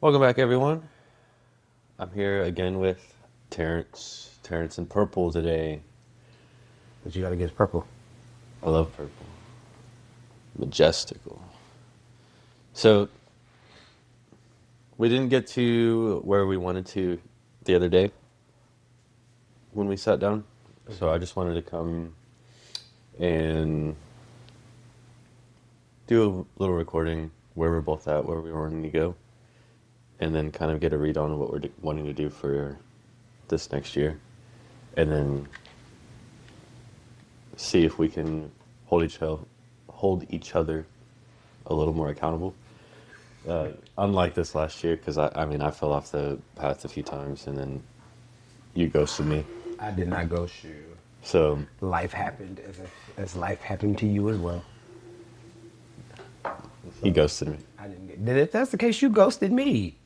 Welcome back, everyone. I'm here again with Terrence. Terrence in purple today. But you gotta get purple. I love purple. Majestical. So, we didn't get to where we wanted to the other day when we sat down. So, I just wanted to come and do a little recording where we're both at, where we were wanting to go, and then kind of get a read on what we're wanting to do for this next year. And then see if we can hold each other a little more accountable. Unlike this last year, because I mean, I fell off the path a few times, and then you ghosted me. I did not go shoe. So Life happened as life happened to you as well. he So ghosted me, I didn't get. Then if that's the case, you ghosted me.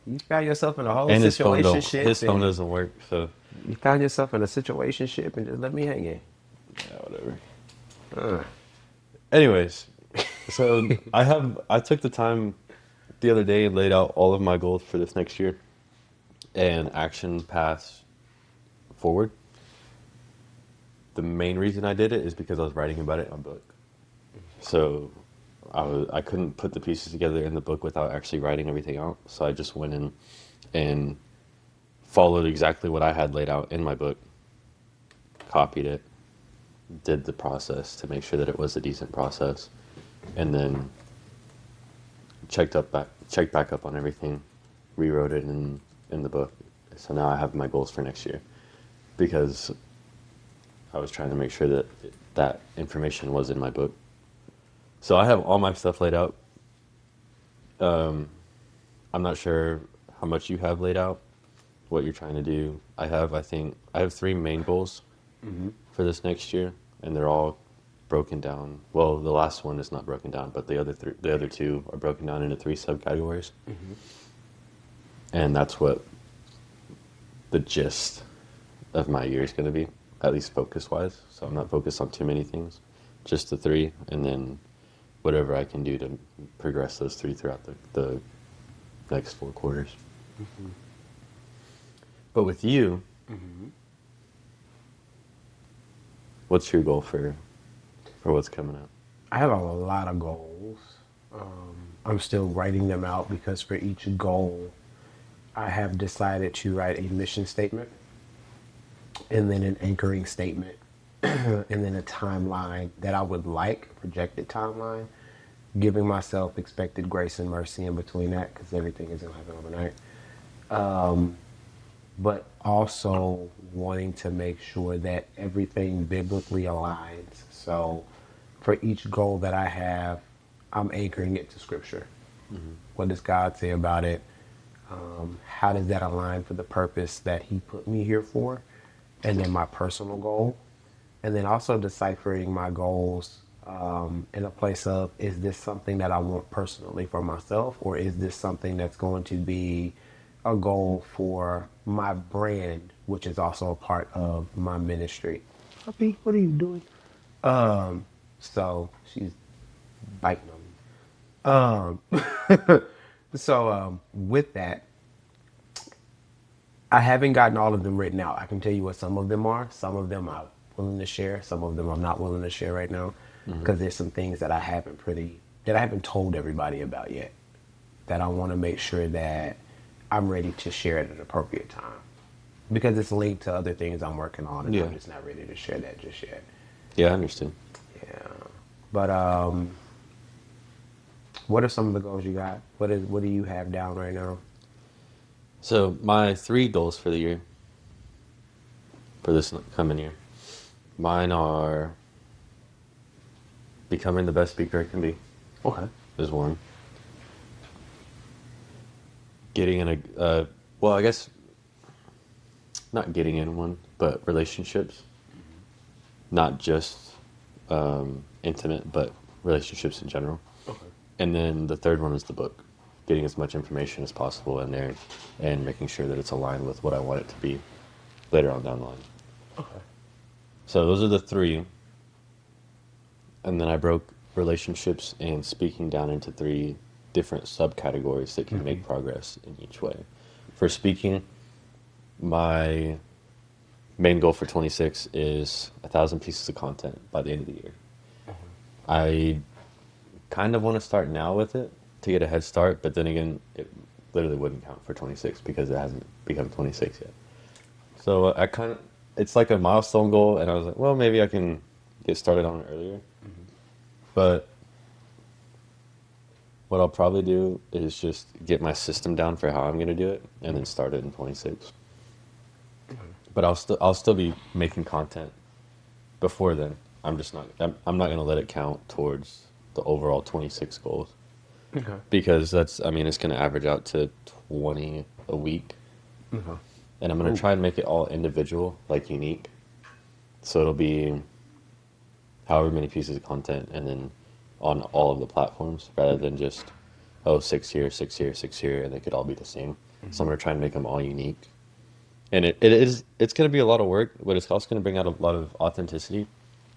You found yourself in a whole and his situationship, phone and doesn't work. So you found yourself in a situationship, and just let me hang in. yeah, whatever. Uh, Anyways, so I took the time the other day and laid out all of my goals for this next year and action paths forward. The main reason I did it is because I was writing about it in a book. So I couldn't put the pieces together in the book without actually writing everything out. So I just went in and followed exactly what I had laid out in my book, copied it, did the process to make sure that it was a decent process, and then checked back up on everything, rewrote it in the book. So now I have my goals for next year because I was trying to make sure that that information was in my book. So I have all my stuff laid out. I'm not sure how much you have laid out, what you're trying to do. I have three main goals for this next year, and they're all broken down. Well, the last one is not broken down, but the other two are broken down into three subcategories, and that's what the gist of my year is going to be, at least focus wise. So I'm not focused on too many things, just the three, and then whatever I can do to progress those three throughout the next 4 quarters. But with you, what's your goal for what's coming up? I have a lot of goals. I'm still writing them out because for each goal, I have decided to write a mission statement and then an anchoring statement and then a timeline that I would like, a projected timeline, giving myself expected grace and mercy in between that because everything isn't happening overnight. But also wanting to make sure that everything biblically aligns. So for each goal that I have, I'm anchoring it to scripture. What does God say about it? How does that align for the purpose that He put me here for? And then my personal goal. And then also deciphering my goals in a place of, is this something that I want personally for myself, or is this something that's going to be a goal for my brand, which is also a part of my ministry? Puppy, what are you doing? So she's biting on me. With that, I haven't gotten all of them written out. I can tell you what some of them are. Some of them I'm willing to share. Some of them I'm not willing to share right now because there's some things that I haven't told everybody about yet that I want to make sure that I'm ready to share at an appropriate time because it's linked to other things I'm working on and Yeah, I'm just not ready to share that just yet. yeah, I understand. Yeah. But what are some of the goals you got? What do you have down right now? So my three goals for the year, for this coming year, mine are becoming the best speaker I can be. Okay. Is one. Getting in well, I guess not getting in one, but relationships, not just intimate, but relationships in general. Okay. And then the third one is the book, getting as much information as possible in there and making sure that it's aligned with what I want it to be later on down the line. Okay. So those are the three. And then I broke relationships and speaking down into three different subcategories that can make progress in each way. For speaking, my main goal for 26 is 1,000 pieces of content by the end of the year. I kind of want to start now with it to get a head start, but then again, it literally wouldn't count for 26 because it hasn't become 26 yet. So I kind of, it's like a milestone goal, and I was like, well, maybe I can get started on it earlier. But what I'll probably do is just get my system down for how I'm going to do it, and then start it in 26. But I'll still be making content before then. I'm not going to let it count towards the overall 26 goals Okay. because I mean, it's going to average out to 20 a week. Okay. And I'm going to Ooh. try and make it all individual, like unique. So it'll be however many pieces of content and then on all of the platforms rather than just, oh, 6 here, 6 here, 6 here, and they could all be the same. So I'm going to try and make them all unique. And it's going to be a lot of work, but it's also going to bring out a lot of authenticity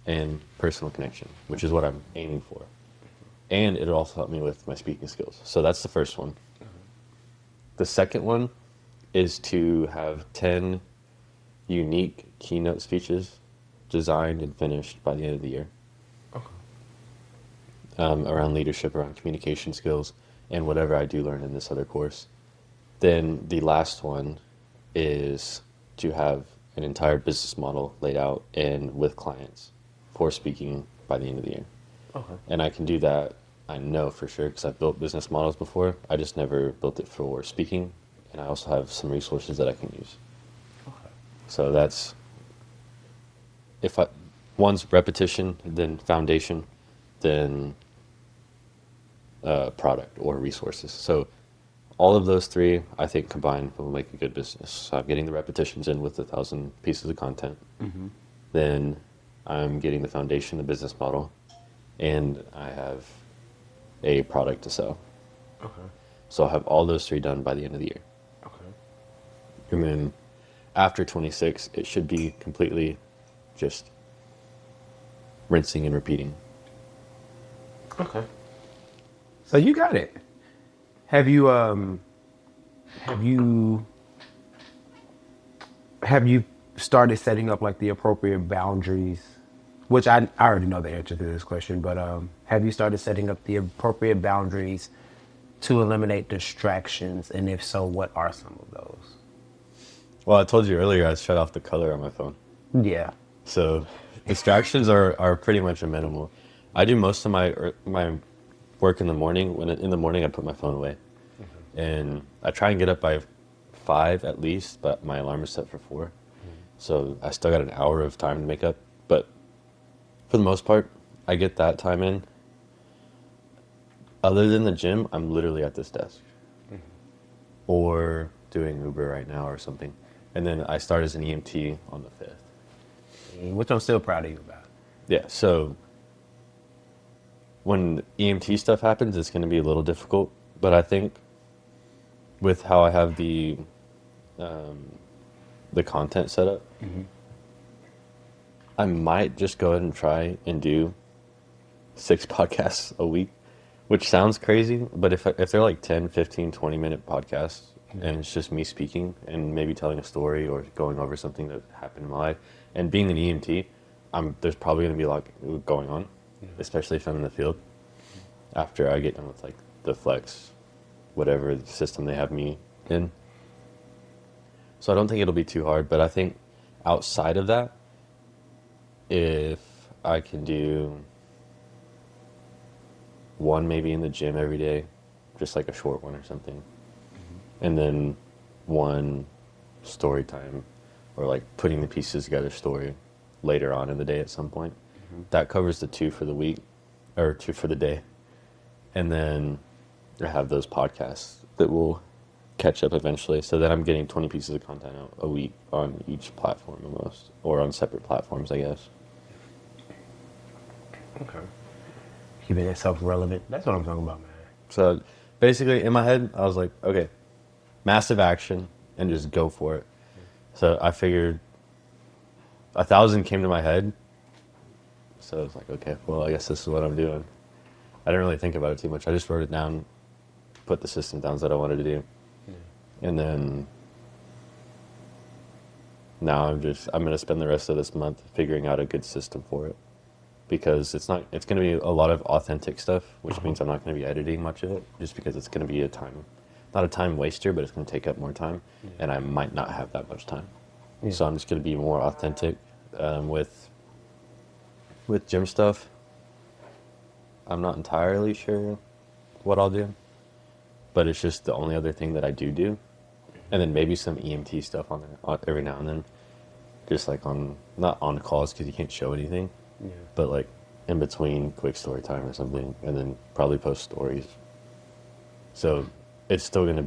and personal connection, which is what I'm aiming for. And it'll also help me with my speaking skills. So that's the first one. The second one is to have 10 unique keynote speeches designed and finished by the end of the year Okay. around leadership, around communication skills, and whatever I do learn in this other course. Then the last one is to have an entire business model laid out and with clients for speaking by the end of the year. Okay. And I can do that, I know for sure, because I've built business models before. I just never built it for speaking. And I also have some resources that I can use. Okay. So that's, if I, one's repetition, then foundation, then product or resources. So all of those three, I think, combined will make a good business. So I'm getting the repetitions in with 1,000 pieces of content. Then I'm getting the foundation, the business model, and I have a product to sell. Okay. So I'll have all those three done by the end of the year. Okay. And then after 26, it should be completely just rinsing and repeating. Okay. So you got it. Have you have you started setting up like the appropriate boundaries? Which I already know the answer to this question, but have you started setting up the appropriate boundaries to eliminate distractions? And if so, what are some of those? Well, I told you earlier I shut off the color on my phone. Yeah. So distractions are pretty much a minimal. I do most of my work in the morning. In the morning I put my phone away. And I try and get up by 5 at least, but my alarm is set for 4. So I still got an hour of time to make up. But for the most part, I get that time in. Other than the gym, I'm literally at this desk. Or doing Uber right now or something. And then I start as an EMT on the 5th. Which I'm still proud of you about. Yeah, so when EMT stuff happens, it's going to be a little difficult. But I think with how I have the content set up, I might just go ahead and try and do 6 podcasts a week, which sounds crazy. But if they're like 10, 15, 20-minute podcasts, and it's just me speaking and maybe telling a story or going over something that happened in my life, and being an EMT, there's probably going to be a lot going on, especially if I'm in the field. After I get done with like the flex, whatever system they have me in. So I don't think it'll be too hard, but I think outside of that, if I can do one maybe in the gym every day, just like a short one or something, and then one story time or like putting the pieces together story later on in the day at some point, that covers the 2 for the week or 2 for the day. And then I have those podcasts that will catch up eventually. So then I'm getting 20 pieces of content out a week on each platform almost, or on separate platforms, I guess. Okay. Keeping itself relevant. That's what I'm talking about, man. So basically in my head, I was like, okay, massive action and just go for it. So I figured 1,000 came to my head. So I was like, okay, well, I guess this is what I'm doing. I didn't really think about it too much. I just wrote it down put the system down that I wanted to do. And then now I'm going to spend the rest of this month figuring out a good system for it, because it's going to be a lot of authentic stuff, which means I'm not going to be editing much of it, just because it's going to be not a time waster, but it's going to take up more time, and I might not have that much time. So I'm just going to be more authentic with gym stuff. I'm not entirely sure what I'll do, but it's just the only other thing that I do. And then maybe some EMT stuff on there every now and then, just like not on calls because you can't show anything, but like in between quick story time or something, and then probably post stories. So it's still gonna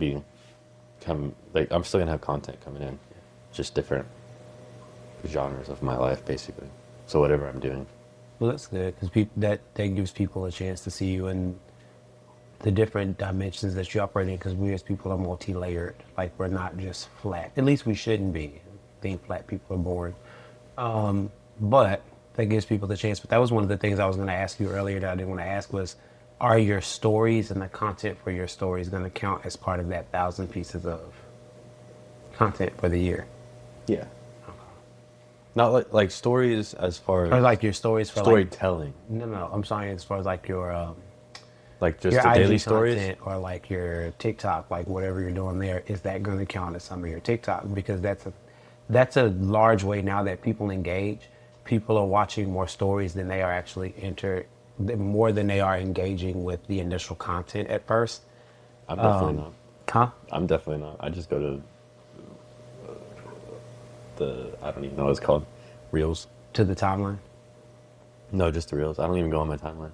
I'm still gonna have content coming in, just different genres of my life basically. So whatever I'm doing. Well, that's good because that gives people a chance to see you in the different dimensions that you operate in. Because we as people are multi-layered. Like we're not just flat. At least we shouldn't be. I think flat people are boring. But that gives people the chance. But that was one of the things I was going to ask you earlier that I didn't want to ask was, are your stories and the content for your stories going to count as part of that 1,000 pieces of content for the year? Yeah. Not like stories as far as Or like your stories for storytelling. No, I'm sorry, as far as like your like just your the daily IG stories content or like your TikTok, like whatever you're doing there, is that going to count as some of your TikTok? Because that's a large way now that people engage. People are watching more stories than they are actually more than they are engaging with the initial content at first. I'm definitely not. Huh? I'm definitely not. I just go to I don't even know what it's called, Reels. To the timeline. No, just the Reels. I don't even go on my timeline.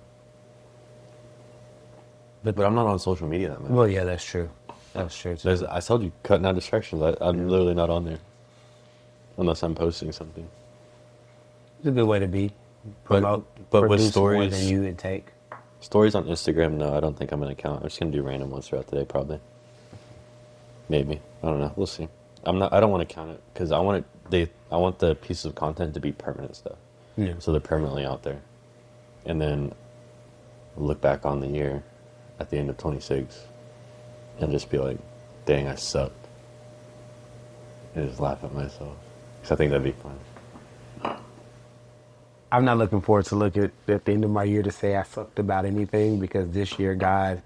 But I'm not on social media that much. Well, yeah, that's true. That's true too. I told you, cutting out distractions. I'm literally not on there unless I'm posting something. It's a good way to be. But with Produce stories, more than you would take. stories on Instagram, no, I don't think I'm gonna count. I'm just gonna do random ones throughout the day, probably. Maybe, I don't know. We'll see. I don't want to count it because I want the pieces of content to be permanent stuff. Yeah. So they're permanently out there, and then look back on the year at the end of 26 and just be like, "Dang, I sucked," and just laugh at myself because I think that'd be fun. I'm not looking forward to look at the end of my year to say I sucked about anything, because this year, God,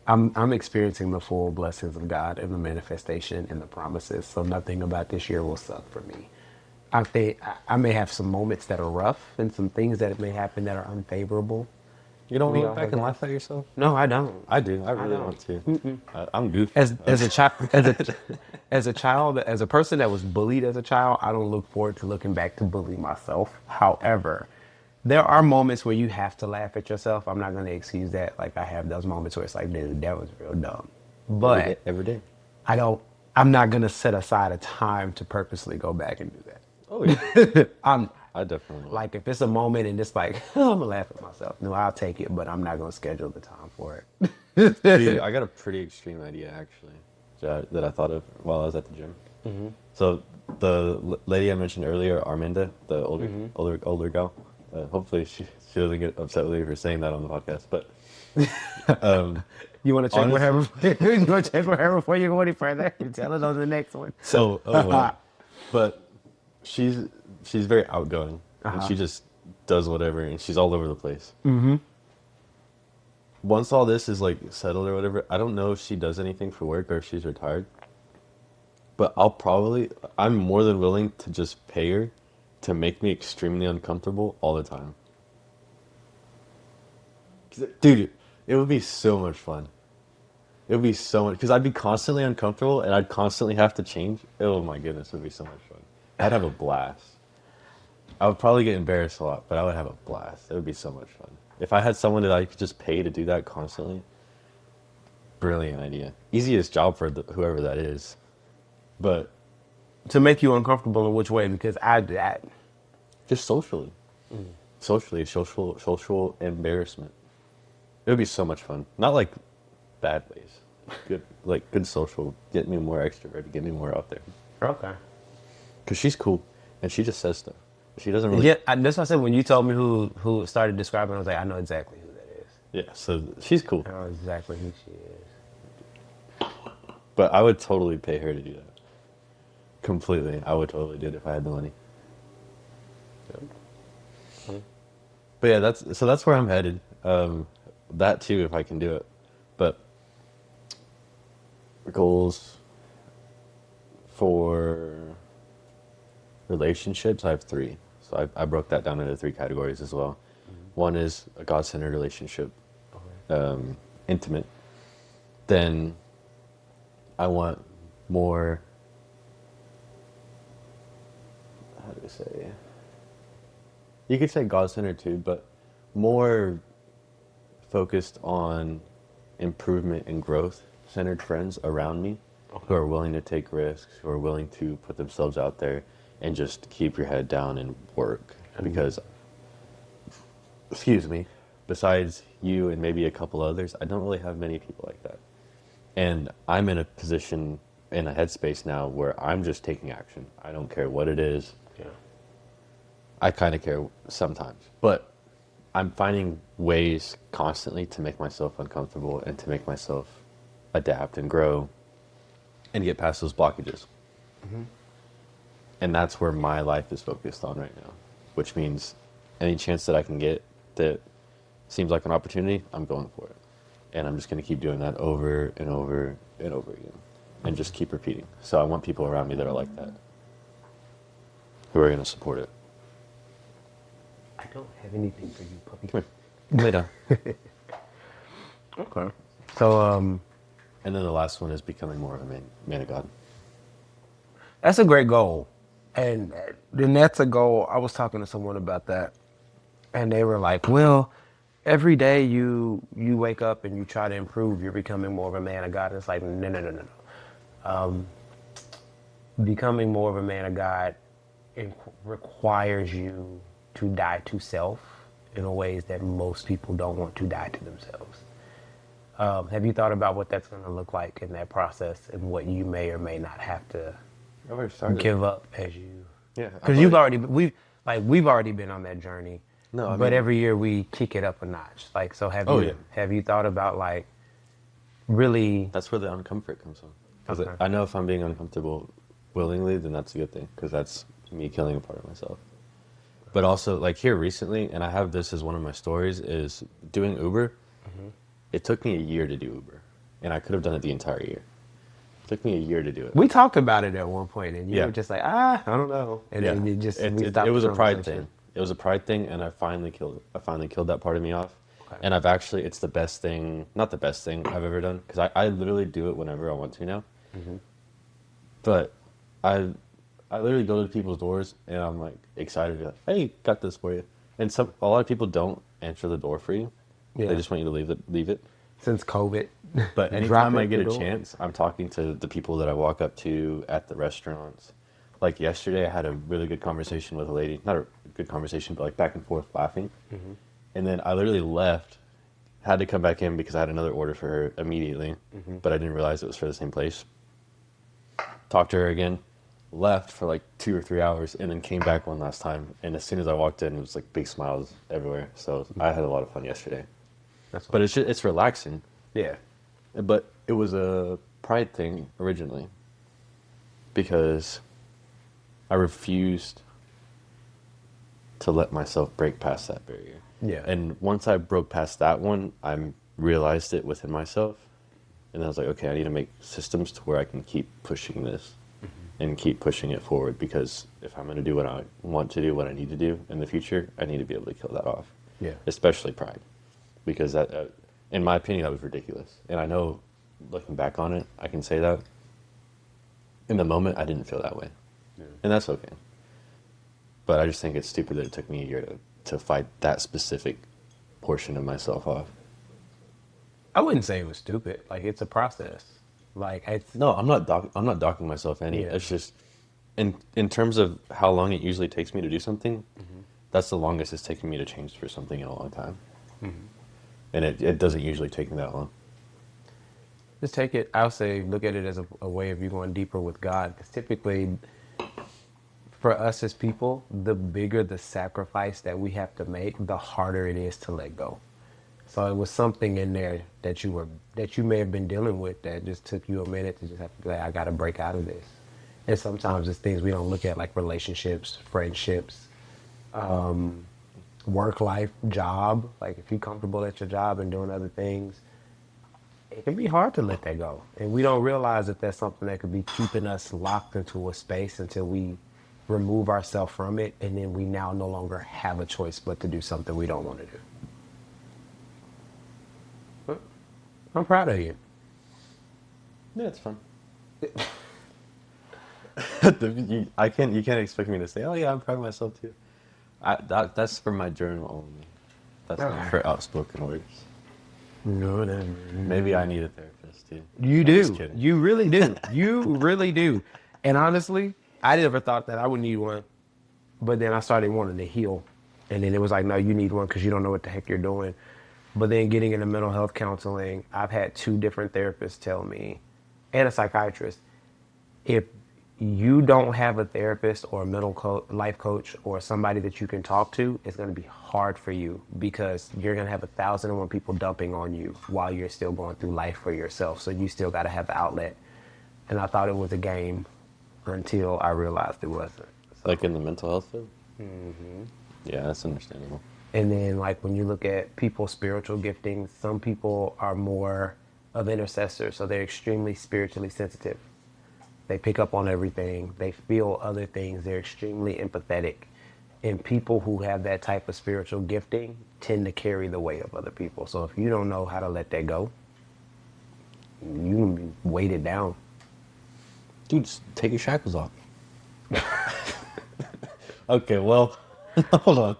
I'm experiencing the full blessings of God and the manifestation and the promises. So nothing about this year will suck for me. I think I may have some moments that are rough and some things that may happen that are unfavorable. You don't We look all back have and that. laugh at yourself? No, I don't. I do. I really don't. want to. I'm goofy. As a child, as a child, as a person that was bullied as a child, I don't look forward to looking back to bully myself. However, there are moments where you have to laugh at yourself. I'm not going to excuse that. Like I have those moments where it's like, dude, that was real dumb. But every day. I'm not going to set aside a time to purposely go back and do that. Oh yeah. I'm I definitely will. like, if it's a moment and it's like, I'm going to laugh at myself. No, I'll take it, but I'm not going to schedule the time for it. Dude, I got a pretty extreme idea actually that I thought of while I was at the gym. Mm-hmm. So the lady I mentioned earlier, Arminda, the older gal. Hopefully she doesn't get upset with me for saying that on the podcast. But You want to check with her? You want to check with her before you go any further? Tell it on the next one. so, but she's very outgoing, and she just does whatever, and she's all over the place. Mm-hmm. Once all this is like settled or whatever, I don't know if she does anything for work or if she's retired. But I'm more than willing to just pay her to make me extremely uncomfortable all the time. Dude, it would be so much fun. It would be so much, because I'd be constantly uncomfortable and I'd constantly have to change. Oh my goodness, it would be so much fun. I'd have a blast. I would probably get embarrassed a lot, but I would have a blast. It would be so much fun. If I had someone that I could just pay to do that constantly, brilliant idea. Easiest job for whoever that is. But To make you uncomfortable in which way? Because I do that. just socially. Social embarrassment. It would be so much fun. Not like bad ways. Good social. Get me more extroverted. Get me more out there. Okay. Because she's cool. And she just says stuff. She doesn't really... Yeah, that's what I said. When you told me who started describing, I was like, I know exactly who that is. Yeah, so she's cool. I know exactly who she is. But I would totally pay her to do that. Completely. I would totally do it if I had the money. But yeah, that's where I'm headed. That too, if I can do it. But goals for relationships, I have three. So I broke that down into three categories as well. One is a God-centered relationship, intimate. Then I want more, how do I say? You could say God-centered too, but more focused on improvement and growth centered friends around me who are willing to take risks, who are willing to put themselves out there and just keep your head down and work. Because, excuse me, besides you and maybe a couple others, I don't really have many people like that. And I'm in a position, in a headspace now where I'm just taking action. I don't care what it is. Yeah. I kind of care sometimes, but I'm finding ways constantly to make myself uncomfortable and to make myself adapt and grow and get past those blockages. And that's where my life is focused on right now, which means any chance that I can get that seems like an opportunity, I'm going for it. And I'm just going to keep doing that over and over and over again and just keep repeating. So I want people around me that are like that, who are going to support it. I don't have anything for you, puppy. Come here. Lay down. Okay. So, And then the last one is becoming more of a man of God. that's a great goal. And then that's a goal. I was talking to someone about that. And they were like, well, every day you wake up and you try to improve, you're becoming more of a man of God. And it's like, no, no, no, no, no. Becoming more of a man of God requires you to die to self in ways that most people don't want to die to themselves. Have you thought about what that's going to look like in that process and what you may or may not have to I've already started. give up as you? Yeah. Because we've already been on that journey. No, I but mean- every year we kick it up a notch. Like, so have Oh, you yeah. have you thought about like really? That's where the uncomfort comes from. Because Okay. I know if I'm being uncomfortable willingly, then that's a good thing. Because that's me killing a part of myself. But also, like here recently, and I have this as one of my stories, is doing Uber. It took me a year to do Uber. And I could have done it the entire year. It took me a year to do it. We talked about it at one point, and you Yeah. were just like, I don't know, and then you just we stopped it was the a pride conversation. thing. It was a pride thing, and I finally killed it. I finally killed that part of me off. Okay. And I've actually, it's the best thing, not the best thing I've ever done, because I literally do it whenever I want to now. But I literally go to people's doors, and I'm like excited to be like, hey, got this for you. And a lot of people don't answer the door for you. Yeah. They just want you to leave it. Since COVID. But Drop anytime it I at get the a door. chance, I'm talking to the people that I walk up to at the restaurants. Like yesterday, I had a really good conversation with a lady. Not a good conversation, but like back and forth laughing. And then I literally left, had to come back in because I had another order for her immediately. But I didn't realize it was for the same place. Talked to her again, left for like 2 or 3 hours, and then came back one last time. And as soon as I walked in, it was like big smiles everywhere. So I had a lot of fun yesterday. But it's relaxing. Yeah. But it was a pride thing originally because I refused to let myself break past that barrier. Yeah. And once I broke past that one, I realized it within myself. And I was like, okay, I need to make systems to where I can keep pushing this and keep pushing it forward, because if I'm going to do what I want to do, what I need to do in the future, I need to be able to kill that off. Yeah. Especially pride. Because that, in my opinion, that was ridiculous. And I know, looking back on it, I can say that. In the moment, I didn't feel that way. Yeah. And that's okay. But I just think it's stupid that it took me a year to fight that specific portion of myself off. I wouldn't say it was stupid. Like, it's a process. Like, it's No, I'm not docking myself any. Yeah. It's just, in terms of how long it usually takes me to do something, that's the longest it's taken me to change for something in a long time. And it doesn't usually take me that long. just take it. I'll say, look at it as a way of you going deeper with God. Because typically, for us as people, the bigger the sacrifice that we have to make, the harder it is to let go. So it was something in there that you may have been dealing with that just took you a minute to just have to be like, I got to break out of this. And sometimes it's things we don't look at like relationships, friendships, work life, job. Like if you're comfortable at your job and doing other things, it can be hard to let that go. And we don't realize that that's something that could be keeping us locked into a space until we remove ourselves from it. And then we now no longer have a choice but to do something we don't want to do. But I'm proud of you. Yeah, it's fun. I can't. You can't expect me to say, "Oh yeah, I'm proud of myself too." That's for my journal only. That's not for outspoken words. No, no, Maybe I need a therapist too. you I'm just do. kidding. You really do. You really do. And honestly, I never thought that I would need one. But then I started wanting to heal. And then it was like, no, you need one because you don't know what the heck you're doing. But then getting into mental health counseling, I've had two different therapists tell me, and a psychiatrist, if you don't have a therapist or a life coach or somebody that you can talk to, it's going to be hard for you because you're going to have 1,001 people dumping on you while you're still going through life for yourself. So you still got to have the outlet. And I thought it was a game until I realized it wasn't. Like in the mental health field. Yeah, that's understandable. And then, like, when you look at people's spiritual giftings, some people are more of intercessors, so they're extremely spiritually sensitive. They pick up on everything, they feel other things, they're extremely empathetic. And people who have that type of spiritual gifting tend to carry the weight of other people. So if you don't know how to let that go, you can be weighted down. Dude, just take your shackles off. Okay, well, hold on.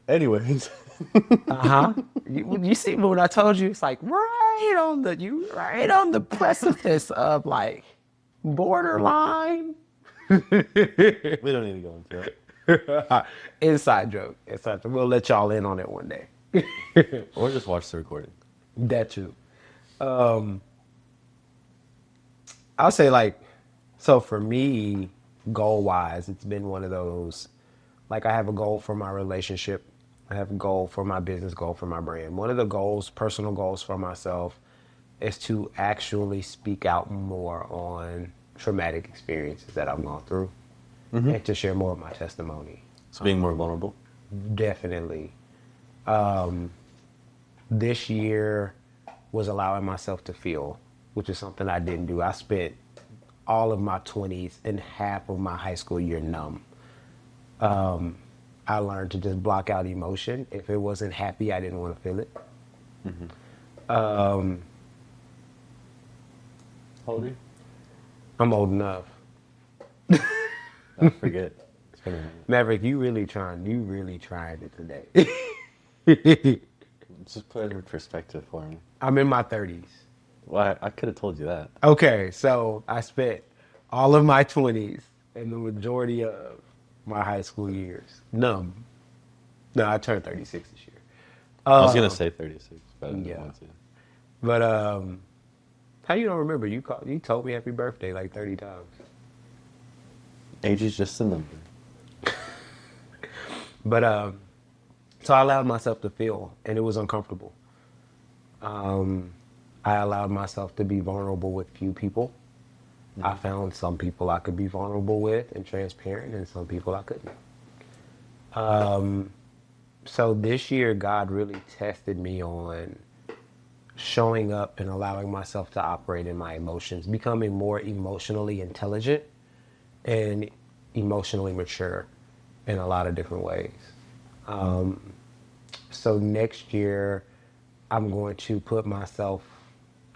Anyways, Uh-huh. You see when I told you, it's like right on the precipice of like borderline. we don't need to go into it. Inside joke. Inside joke. We'll let y'all in on it one day. Or just watch the recording. That too. I'll say like, so for me, goal wise, it's been one of those, like I have a goal for my relationship. I have a goal for my business, goal for my brand. One of the goals, personal goals for myself, is to actually speak out more on traumatic experiences that I've gone through and to share more of my testimony. So being more vulnerable. Definitely. This year was allowing myself to feel, which is something I didn't do. I spent all of my 20s and half of my high school year numb. I learned to just block out emotion. If it wasn't happy, I didn't want to feel it. How old are you? I'm old enough. I forget. It's been a minute. Maverick, you really trying it today. Just put it in perspective for me. I'm in my 30s. Well, I could have told you that. Okay, so I spent all of my 20s and the majority of my high school years numb. No, I turned 36 this year. I was gonna say 36, but I didn't yeah. want to. But how you don't remember? You told me happy birthday like 30 times. Age is just a number. But so I allowed myself to feel, and it was uncomfortable. I allowed myself to be vulnerable with few people. I found some people I could be vulnerable with and transparent, and some people I couldn't. So this year, God really tested me on showing up and allowing myself to operate in my emotions, becoming more emotionally intelligent and emotionally mature in a lot of different ways. So next year, I'm going to put myself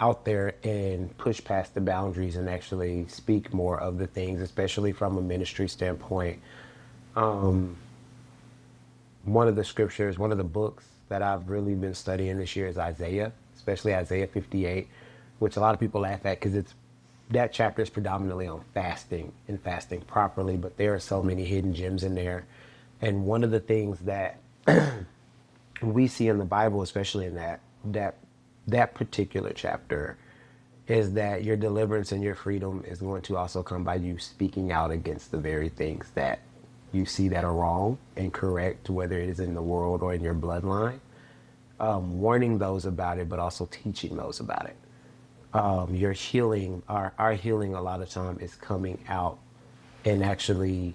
out there and push past the boundaries and actually speak more of the things, especially from a ministry standpoint. One of the scriptures, one of the books that I've really been studying this year is Isaiah, especially Isaiah 58, which a lot of people laugh at because that chapter is predominantly on fasting and fasting properly, but there are so many hidden gems in there. And one of the things that we see in the Bible, especially in that particular chapter, is that your deliverance and your freedom is going to also come by you speaking out against the very things that you see that are wrong and correct, whether it is in the world or in your bloodline. warning those about it, but also teaching those about it. Your healing, our healing, a lot of time is coming out, and actually,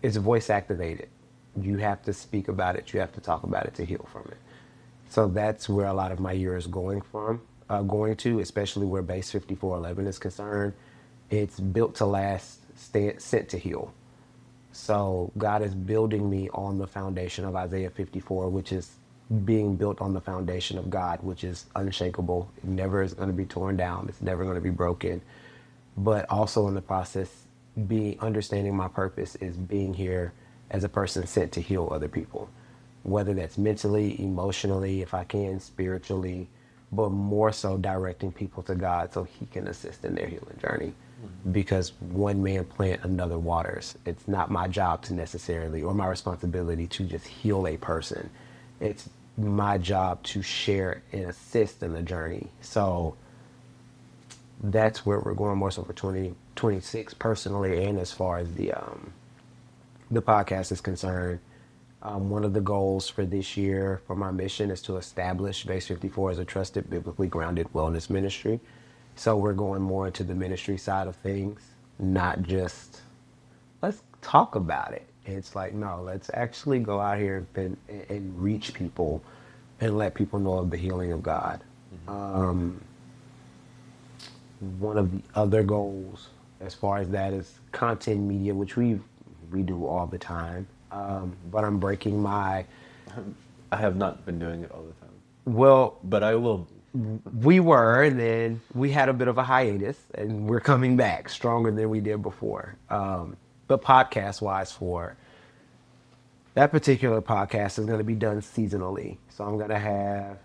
it's voice activated. You have to speak about it. You have to talk about it to heal from it. So that's where a lot of my year is going to, especially where base 5411 is concerned. It's built to last, sent to heal. So God is building me on the foundation of Isaiah 54, which is being built on the foundation of God, which is unshakable. It never is going to be torn down. It's never going to be broken. But also in the process, being understanding my purpose is being here as a person sent to heal other people, whether that's mentally, emotionally, if I can, spiritually, but more so directing people to God so He can assist in their healing journey. Because one man plant, another waters. It's not my job to necessarily, or my responsibility to just heal a person. It's my job to share and assist in the journey. So that's where we're going more so for 2026 personally, and as far as the podcast is concerned. One of the goals for this year for my mission is to establish Base 54 as a trusted, biblically grounded wellness ministry. So we're going more into the ministry side of things, not just let's talk about it. It's like, no, let's actually go out here and reach people and let people know of the healing of God. One of the other goals as far as that is content media, which we do all the time. But I'm breaking my, I have not been doing it all the time, well, but I will. we were, and then we had a bit of a hiatus, and we're coming back stronger than we did before. But podcast wise, for that particular podcast is going to be done seasonally. So I'm going to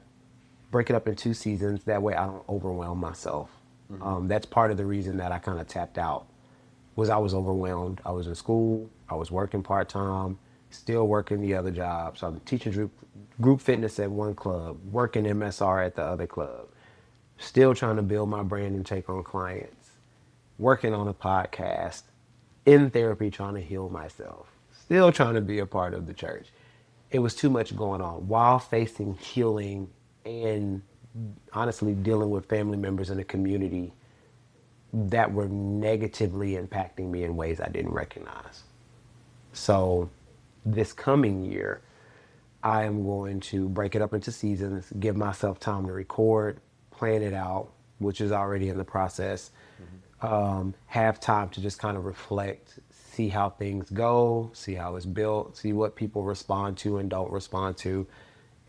break it up in 2 seasons. That way I don't overwhelm myself. That's part of the reason that I kind of tapped out was I was overwhelmed. I was in school. I was working part-time, still working the other job. So I'm teaching group fitness at one club, working MSR at the other club, still trying to build my brand and take on clients, working on a podcast, in therapy, trying to heal myself, still trying to be a part of the church. It was too much going on while facing healing and honestly dealing with family members in the community that were negatively impacting me in ways I didn't recognize. So this coming year, I am going to break it up into seasons, give myself time to record, plan it out, which is already in the process. Have time to just kind of reflect, see how things go, see how it's built, see what people respond to and don't respond to,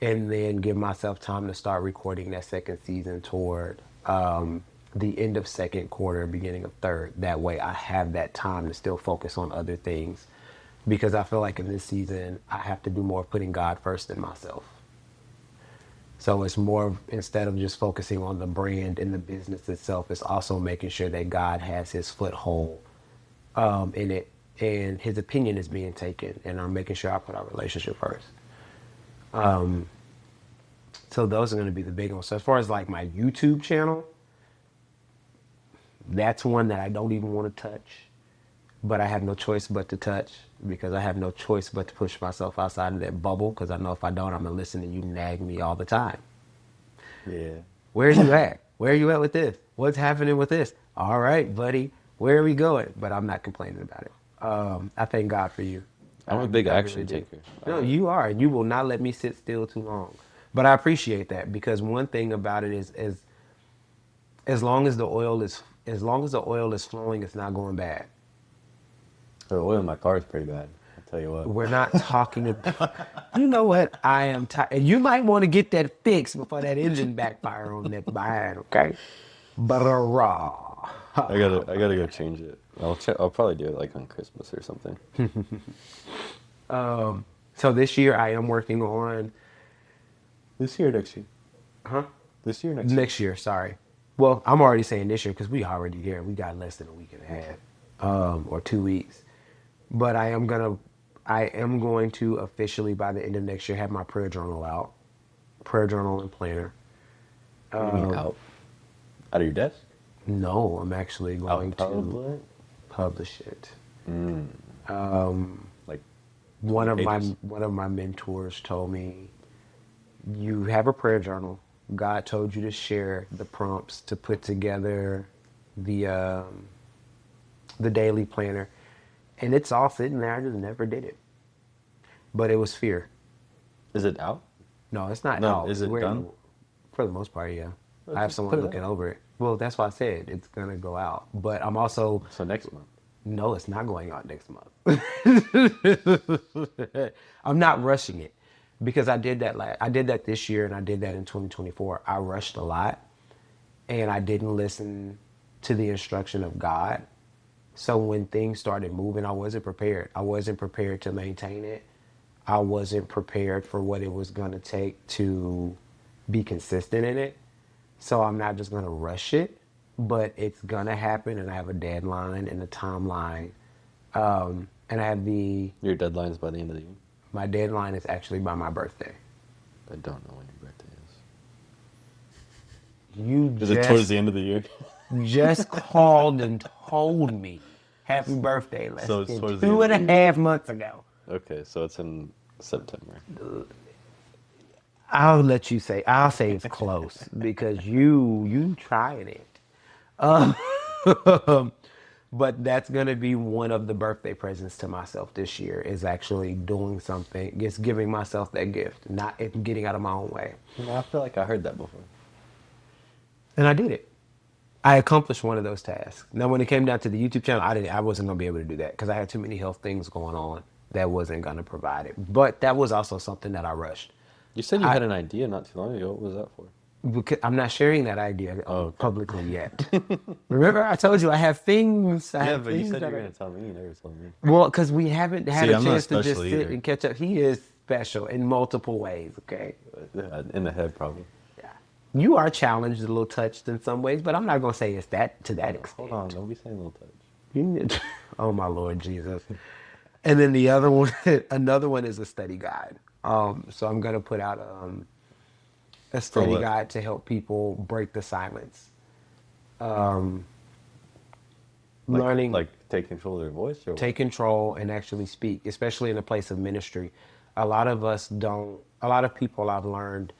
and then give myself time to start recording that second season toward the end of second quarter, beginning of third. That way I have that time to still focus on other things, because I feel like in this season I have to do more of putting God first than myself. So it's more of, instead of just focusing on the brand and the business itself, it's also making sure that God has his foothold in it, and his opinion is being taken, and I'm making sure I put our relationship first. So those are going to be the big ones. So as far as like my YouTube channel, that's one that I don't even want to touch, but I have no choice but to touch, because I have no choice but to push myself outside of that bubble, because I know if I don't, I'm going to listen to you nag me all the time. Yeah. Where's you at? Where are you at with this? What's happening with this? All right, buddy, where are we going? But I'm not complaining about it. I thank God for you. I'm a big I action really do. taker. No, you are, and you will not let me sit still too long. But I appreciate that, because one thing about it is, as long as the oil is flowing, it's not going bad. The oil in my car is pretty bad. I'll tell you what. We're not talking about, you know what? I am tired. And you might want to get that fixed before that engine backfire on that behind, okay? But I gotta go change it. I'll probably do it like on Christmas or something. so this year I am working on, This year, or next year. huh? This year, or next year. Next year, sorry. Well, I'm already saying this year because we already here. We got less than a week and a half, or 2 weeks. But I am going to officially by the end of next year have my prayer journal out, prayer journal and planner. What do you mean out of your desk? No, I'm actually going to Public? publish it. Like One of pages? my mentors told me You have a prayer journal. God told you to share the prompts to put together the the daily planner, and it's all sitting there. I just never did it, but it was fear. Is it out? No, it's not No, out. is it done? For the most part, yeah. Oh, I have just put someone it looking out. over it. Well, that's why I said it's gonna go out. But I'm also So next month. no, it's not going out next month. I'm not rushing it because I did that this year and I did that in 2024. I rushed a lot and I didn't listen to the instruction of God. So when things started moving, I wasn't prepared. I wasn't prepared to maintain it. I wasn't prepared for what it was going to take to be consistent in it. So I'm not just going to rush it, but it's going to happen and I have a deadline and a timeline. And I have Your deadline's by the end of the year. my deadline is actually by my birthday. I don't know when your birthday You is. Is it towards the end of the year? just called and told me happy birthday less So it's than towards the two end and of a the year. half months ago. Okay, so it's in September. I'll say it's close because you trying it. But that's gonna be one of the birthday presents to myself this year is actually doing something, just giving myself that gift, not getting out of my own way. I feel like I heard that before. And I did it. I accomplished one of those tasks. Now, when it came down to the YouTube channel, I wasn't gonna be able to do that because I had too many health things going on that wasn't gonna provide it. But that was also something that I rushed. You said you I had an idea not too long ago. What was that for? because I'm not sharing that idea Oh, okay. publicly yet. Remember, I told you I have things. I Yeah, have but you things said you that were are going to tell me. You never told me. well, because we haven't had See, a I'm not chance to just special sit either. and catch up. He is special in multiple ways. Okay. In the head, probably. Yeah. You are challenged, a little touched in some ways, but I'm not gonna say it's that to that extent. Hold on, don't be saying little touch. Oh my Lord Jesus. And then the other one, another one is a study guide. So I'm gonna put out a For study what? guide to help people break the silence. Learning, Like take control of their voice or take control and actually speak, especially in a place of ministry. A lot of us don't. A lot of people I've learned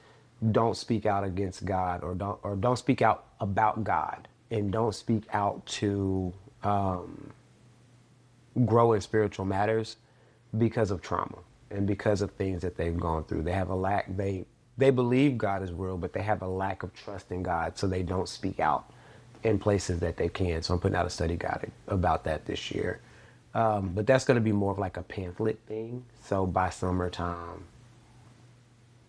don't speak out against God or don't speak out about God and don't speak out to grow in spiritual matters because of trauma and because of things that they've gone through. They have a lack. They believe God is real, but they have a lack of trust in God, so they don't speak out in places that they can. So I'm putting out a study guide about that this year. But that's going to be more of like a pamphlet thing. So by summertime,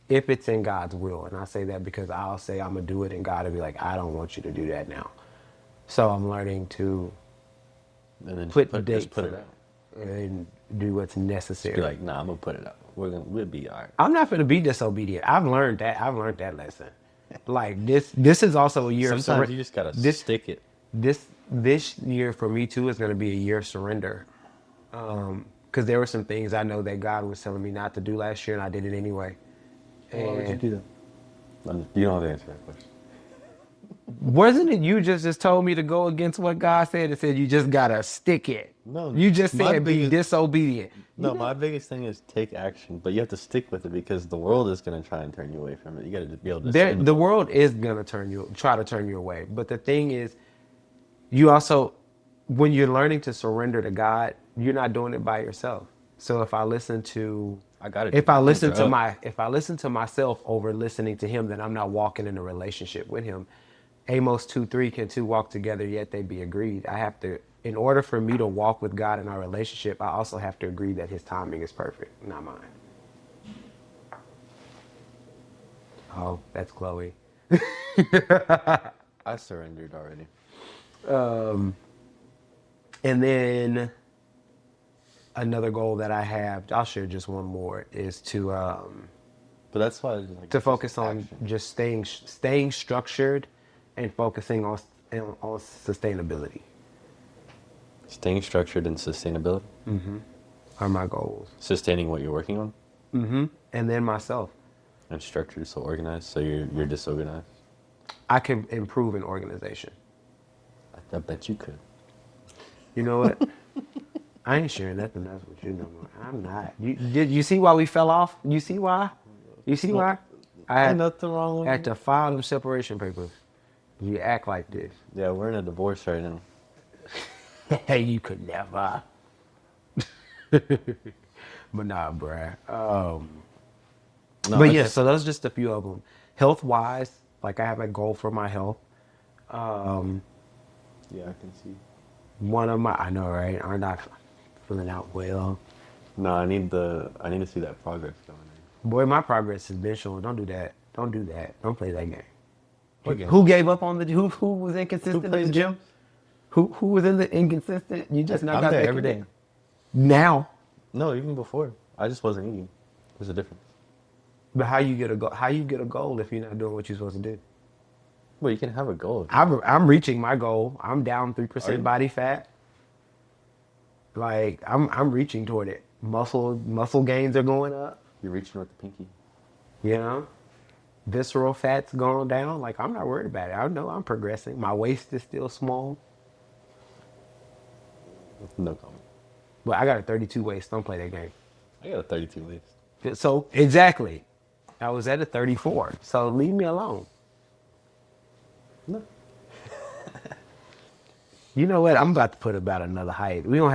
if it's in God's will, and I say that because I'll say I'm gonna do it, and God will be like, I don't want you to do that now. So I'm learning to and then put just dates put on it it out. and do what's necessary. Be like, nah, I'm gonna put it out. We'll be all right. I'm not going to be disobedient. I've learned that. I've learned that lesson. Like this is also a year of Sometimes you just gotta stick it. this year for me too is going to be a year of surrender. Because there were some things I know that God was telling me not to do last year, and I did it anyway. Why would you And do that? You don't have to answer that question. wasn't it you just told me to go against what God said? It said you just gotta stick it. No, You just my said be biggest- disobedient. No, my biggest thing is take action, but you have to stick with it because the world is gonna try and turn you away from it. You gotta be able to. The world is gonna try to turn you away. But the thing is, you also, when you're learning to surrender to God, you're not doing it by yourself. So if I listen to, I gotta. if I My hands listen are to up. if I listen to myself over listening to Him, then I'm not walking in a relationship with Him. Amos 2:3 can two walk together, yet they be agreed. I have to, in order for me to walk with God in our relationship, I also have to agree that His timing is perfect, not mine. Oh, that's Chloe. I surrendered already. And then another goal that I have, I'll share just one more, is But that's why like, to just focus on action. just staying structured and focusing on sustainability Staying structured and sustainability. are my goals. Sustaining what you're working on, And then myself, and structured so organized so you're disorganized. I can improve in organization. I bet you could. You know what? I ain't sharing nothing else with you no more. I'm not. You see why we fell off? You see why? You see why? I Ain't had, nothing wrong with had it. to file them separation papers. You act like this. Yeah, we're in a divorce right now. Hey, you could never. But nah, bruh. No, But I yeah, can. so those just a few of them. Health wise, like I have a goal for my health. Um, Yeah, I can see. One of my, I know, right? Are not feeling out well. No, I need to see that progress going Boy, my progress has been showing. Don't do that. Don't do that. Don't play that game. What game? Who gave up on the who was Who inconsistent in plays the gym? games? Who was in the inconsistent? You just not I'm got there back every in day. there. Now, No, even before. I just wasn't eating. There's a difference. but how you get a goal? How you get a goal if you're not doing what you're supposed to do? Well, you can have a goal if you want. I'm reaching my goal. I'm down Are 3% you? body fat. Like I'm reaching toward it. Muscle gains are going up. You're reaching with the pinky. You know, visceral fat's going down. Like I'm not worried about it. I know I'm progressing. My waist is still small, No comment. but I got a 32 waist. Don't play that game. I got a 32 waist. So exactly, I was at a 34. So leave me alone. No. You know what? I'm about to put about another height. We gonna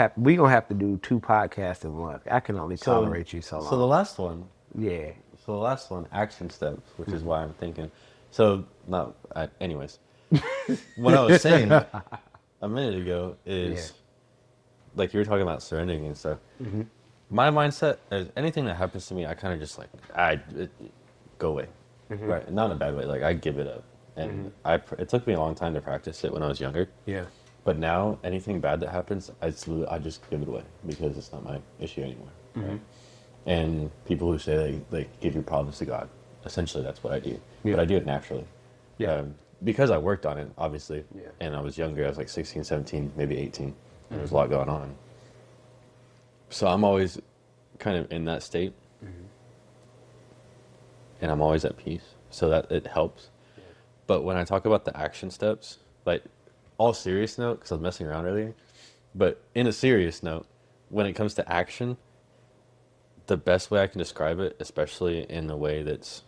have to do 2 podcasts in one. I can only So, tolerate you so so the long. last one, Yeah. action steps, which is why I'm thinking. So, not, anyways, what I was saying a minute ago Yeah. is like you were talking about surrendering and stuff. My mindset is anything that happens to me, I kind of just like, go away. Right. Not in a bad way. Like, I give it up. And it took me a long time to practice it when I was younger. Yeah. But now, anything bad that happens, I just give it away because it's not my issue anymore. Right? And people who say they give your problems to God, essentially that's what I do. Yeah. But I do it naturally. Yeah. Because I worked on it, obviously. Yeah. And I was younger. I was like 16, 17, maybe 18. And there was a lot going on. So I'm always kind of in that state. And I'm always at peace. So that it helps. Yeah. But when I talk about the action steps, like all serious note, because I was messing around earlier, but in a serious note, when it comes to action, the best way I can describe it, especially in a way that's,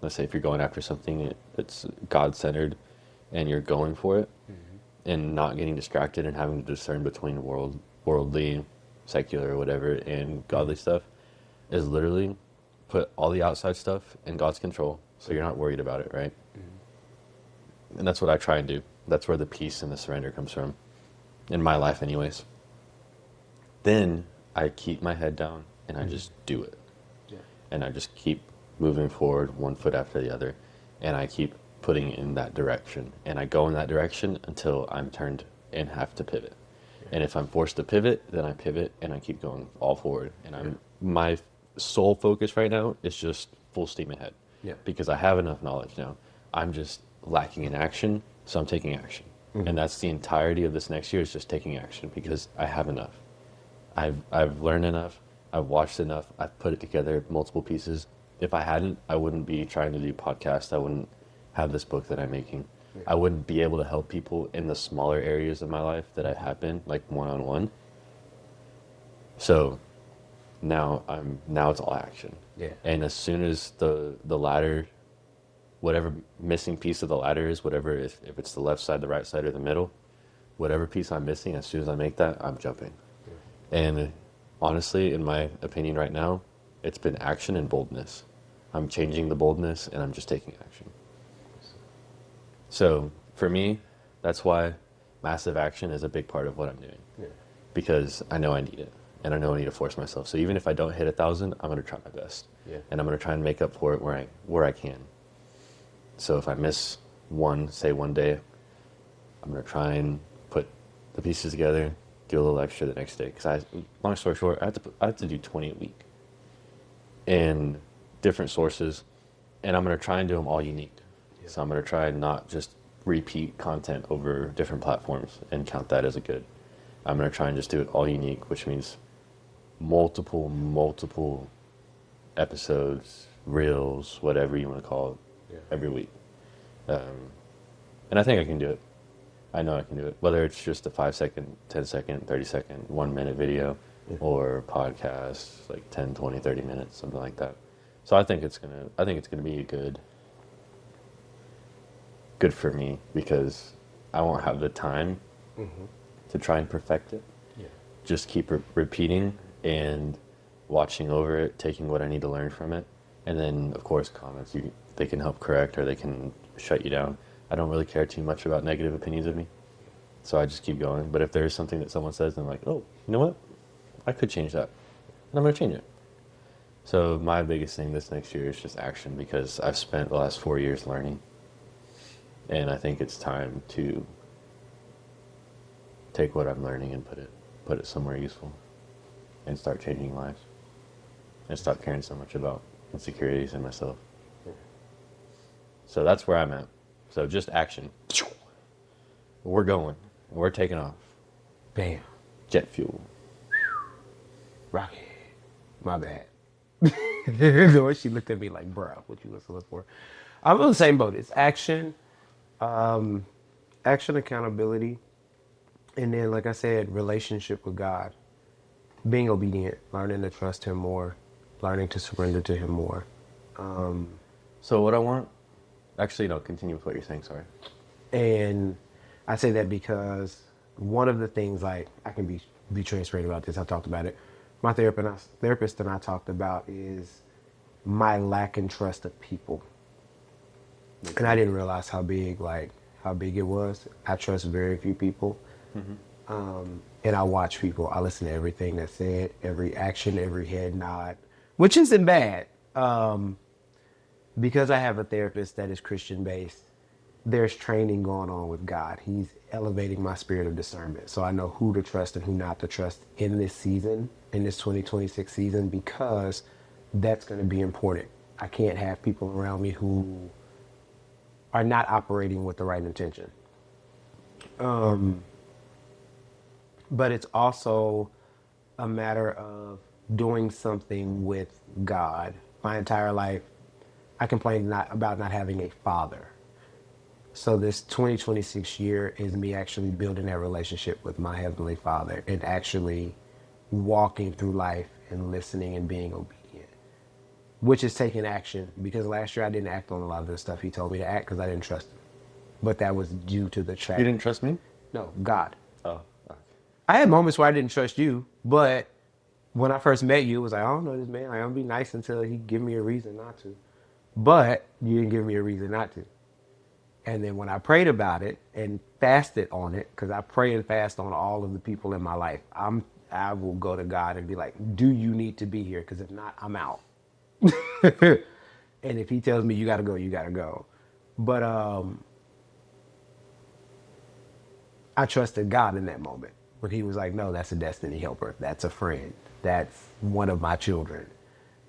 let's say if you're going after something that's God-centered and you're going for it and not getting distracted and having to discern between worldly, secular, or whatever, and godly stuff, is literally put all the outside stuff in God's control so you're not worried about it, right? And that's what I try and do. That's where the peace and the surrender comes from, in my life anyways. Then I keep my head down and I just do it. Yeah. And I just keep moving forward one foot after the other. And I keep putting in that direction. And I go in that direction until I'm turned and have to pivot. And if I'm forced to pivot, then I pivot and I keep going all forward. And my sole focus right now is just full steam ahead. Yeah. Because I have enough knowledge now. I'm just lacking in action, so I'm taking action. And that's the entirety of this next year, is just taking action because I have enough. I've learned enough. I've watched enough. I've put it together, multiple pieces. If I hadn't, I wouldn't be trying to do podcasts. I wouldn't have this book that I'm making. Yeah. I wouldn't be able to help people in the smaller areas of my life that I have been, like one-on-one. So now it's all action. Yeah. And as soon as the ladder, whatever missing piece of the ladder is, whatever, if it's the left side, the right side, or the middle, whatever piece I'm missing, as soon as I make that, I'm jumping. And honestly, in my opinion right now, it's been action and boldness. I'm changing the boldness and I'm just taking action. So for me, that's why massive action is a big part of what I'm doing. Yeah. Because I know I need it and I know I need to force myself. So even if I don't hit 1,000, I'm going to try my best. Yeah. And I'm going to try and make up for it where I can. So if I miss one day, I'm going to try and put the pieces together, do a little extra the next day. Because long story short, I have to do 20 a week in different sources, and I'm going to try and do them all unique. Yeah. So I'm going to try and not just repeat content over different platforms and count that as a good. I'm going to try and just do it all unique, which means multiple episodes, reels, whatever you want to call it, every week. And I think I can do it. I know I can do it. Whether it's just a 5-second, 10-second, 30-second, 1-minute video, or podcast, like 10, 20, 30 minutes, something like that. So I think it's gonna be good for me because I won't have the time to try and perfect it. Yeah. Just keep repeating and watching over it, taking what I need to learn from it, and then of course comments they can help correct or they can shut you down. I don't really care too much about negative opinions of me, so I just keep going. But if there's something that someone says, I'm like, oh, you know what, I could change that, and I'm gonna change it. So my biggest thing this next year is just action because I've spent the last 4 years learning, and I think it's time to take what I'm learning and put it somewhere useful, and start changing lives, and stop caring so much about insecurities in myself. So that's where I'm at. So just action. We're going. We're taking off. Bam. Jet fuel. Rocky. My bad. The way she looked at me like, bruh, what you was looking for? I'm on the same boat. It's action, action, accountability, and then, like I said, relationship with God. Being obedient, learning to trust Him more, learning to surrender to Him more. So what I want, actually, no, continue with what you're saying. Sorry. And I say that because one of the things, like, I can be transparent about this. I talked about it. My therapist and I talked about is my lack in trust of people. And I didn't realize how big it was. I trust very few people. And I watch people. I listen to everything that's said, every action, every head nod, which isn't bad. Because I have a therapist that is Christian based, there's training going on with God. He's elevating my spirit of discernment. So I know who to trust and who not to trust in this season, in this 2026 season, because that's going to be important. I can't have people around me who are not operating with the right intention. But it's also a matter of doing something with God. My entire life, I complained about not having a father. So this 2026 year is me actually building that relationship with my Heavenly Father and actually walking through life and listening and being obedient, which is taking action, because last year I didn't act on a lot of the stuff He told me to act because I didn't trust Him. But that was due to the You track. didn't trust me? No, God. Oh, okay. I had moments where I didn't trust you, but when I first met you, it was like, I don't know this man. Like, I'm gonna be nice until he give me a reason not to. But you didn't give me a reason not to. And then when I prayed about it and fasted on it, because I pray and fast on all of the people in my life, I will go to God and be like, do you need to be here? Because if not, I'm out. And if He tells me you gotta go, you gotta go. But I trusted God in that moment when He was like, no, that's a destiny helper. That's a friend. That's one of my children.